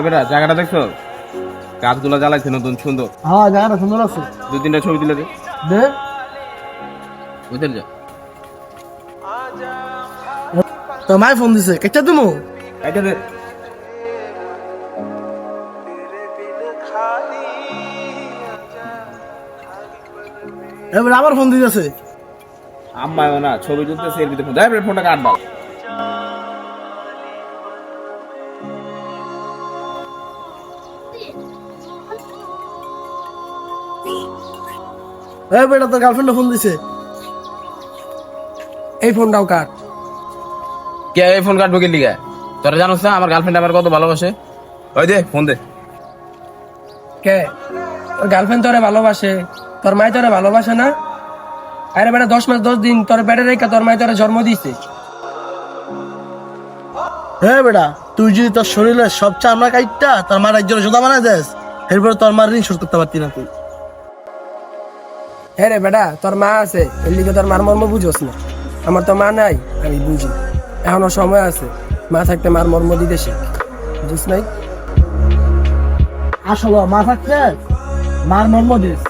বেটা জায়গাটা দেখছো, গাছগুলো জ্বালাইছে নতুন সুন্দর। হ্যাঁ জায়গাটা সুন্দর আছে। 2-3টা ছবি তুলে দে। দে বুঝতে যা তো মাই ফোন দিছে, কেটে দিমু। এটা দে। এবার আবার ফোন দিতেছে। আম্মায়ও না ছবি তুলতেছে, এর ভিতরে যাই ফোনটা কাট দাও। এই বেটা তোর গার্লফ্রেন্ড ফোন দিছে। এই ফোনটাও কাট। কে এই ফোন কাটবো কি লিগা? তোরা জানোস না আমার গার্লফ্রেন্ড আমার কত ভালোবাসে? ওই দে ফোন দে। কে তোর গার্লফ্রেন্ড তোরে ভালোবাসে, তোর মাই তোরে ভালোবাসে না? আরে বেটা 10 মাস 10 দিন তোর পেটে রেখে তোর মাই তোরে জন্ম দিছে। হ্যাঁ বেটা, তুই যদি তোর শরীরে সব চামড়া কাইটটা তোর মার একজনের জোদা বানায় দেস, এরপরে তোর মার ঋণ শোধ করতে পারতি না তুই। হ্যাঁ রে বেটা, তোর মা আছে, এর লিগে তোর মার মর্ম বুঝোস না। আমার তো মা নাই, আমি বুঝি। এখনো সময় আছে, মা থাকতে মার মর্ম দিতে শিখ, বুঝিস নাই? আসলে মা থাকতে মার মর্ম দিস।